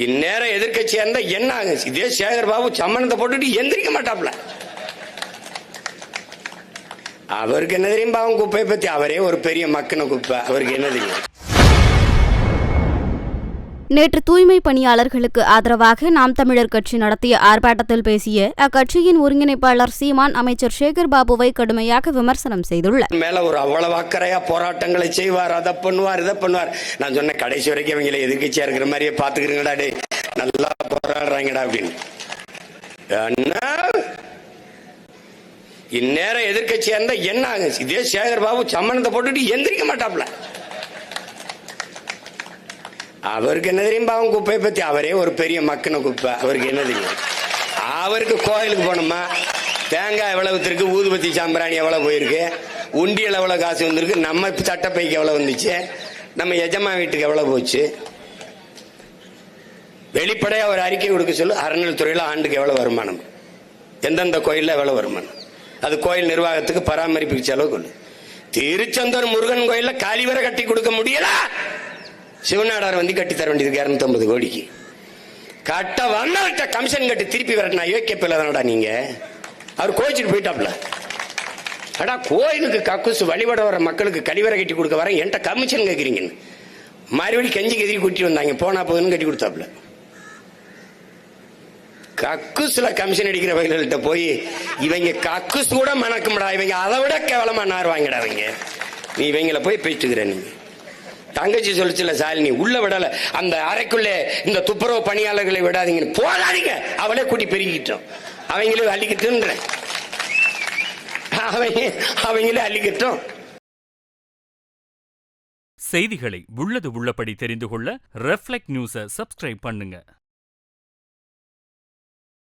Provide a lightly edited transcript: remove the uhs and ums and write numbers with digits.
இந்நேரம் எதிர்கட்சியா இருந்தா என்ன ஆகும்? இதே சேகர் பாபு சம்மணத்தை போட்டுட்டு எந்திரிக்க மாட்டாப்ல. அவருக்கு என்ன தெரியும் பாவம் குப்பையை பத்தி? அவரே ஒரு பெரிய மக்கின குப்பை, அவருக்கு என்ன தெரியும்? நேற்று தூய்மை பணியாளர்களுக்கு ஆதரவாக நாம் தமிழர் கட்சி நடத்திய ஆர்ப்பாட்டத்தில் பேசிய அக்கட்சியின் ஒருங்கிணைப்பாளர் சீமான் அமைச்சர் சேகர் பாபுவை கடுமையாக விமர்சனம் செய்துள்ளார். மேல ஒரு அவ்வளவு அக்கறையா போராட்டங்களை செய்வார், அதை பண்ணுவார், இதை பண்ணுவார். நான் சொன்ன கடைசி வரைக்கும் அவங்களை எதிர்கட்சியா இருக்கிற மாதிரியே பாத்துக்கிறீங்கடா, டே நல்லா போராடுறாங்கடா அப்படின்னு. இந்நேரம் எதிர்கட்சியா இருந்தா என்ன ஆகும்? இதே சேகர் பாபு சம்மணத்தை போட்டுட்டு எந்திரிக்க மாட்டாப்ல. அவருக்கு என்ன தெரியும் பாவம் குப்பையை பத்தி? அவரே ஒரு பெரிய மக்கின குப்பை, அவருக்கு என்ன தெரியும்? அவருக்கு கோயிலுக்கு போனோமா, தேங்காய் எவ்வளவு இருக்கு, ஊதுபத்தி சாம்பிராணி எவ்வளவு போயிருக்கு, உண்டியல் எவ்வளவு காசு வந்திருக்கு, நம்ம சட்டப்பைக்கு எவ்வளவு வந்துச்சு, நம்ம எஜமா வீட்டுக்கு எவ்வளவு போச்சு, வெளிப்படையா ஒரு அறிக்கை கொடுக்க சொல்லு. அறநிலைத்துறையில ஆண்டுக்கு எவ்வளவு வருமானம், எந்தெந்த கோயில்ல எவ்வளவு வருமானம், அது கோயில் நிர்வாகத்துக்கு பராமரிப்புக்கு செலவு கொள்ளு. திருச்செந்தூர் முருகன் கோயில்ல கழிவறை கட்டி கொடுக்க முடியல, சிவநாடார் வந்து கட்டி தர வேண்டியது 250 கோடிக்கு. கட்ட வந்தவர்கிட்ட கமிஷன் கட்டி திருப்பி வரட்டா யோக்கியப்பில்ல நீங்க. அவர் கோச்சிட்டு போயிட்டாப்ல. அடா கோயிலுக்கு கக்குசு வழிபட வர மக்களுக்கு கழிவறை கட்டி கொடுக்க வர என்கிட்ட கமிஷன் கேட்குறீங்கன்னு மறுபடியும் கெஞ்சி கெதிரி கூட்டி வந்தாங்க. போனா போதுன்னு கட்டி கொடுத்தாப்ல. கக்குசுல கமிஷன் அடிக்கிற வகைகள்கிட்ட போய் இவங்க கக்குசு கூட மணக்கும்டா, இவங்க அதை விட கேவலமா நார் வாங்கிடா இவங்க. நீ இவங்களை போய் பேசிட்டுக்கிற. நீங்க தங்கச்சி சொல்லிச்சுல சாலினி உள்ள விடல, அந்த அறைக்குள்ளே இந்த துப்புரவு பணியாளர்களை விடாதீங்க, போடாதீங்க, அவளே கூட்டி பெருகிட்டோம், அவங்களே அள்ளிக்கிட்டு, அவங்களே அள்ளிக்கிட்டோம். செய்திகளை உள்ளது உள்ளபடி தெரிந்து கொள்ள ரெஃப்ளெக்ட் நியூஸை சப்ஸ்கிரைப் பண்ணுங்க.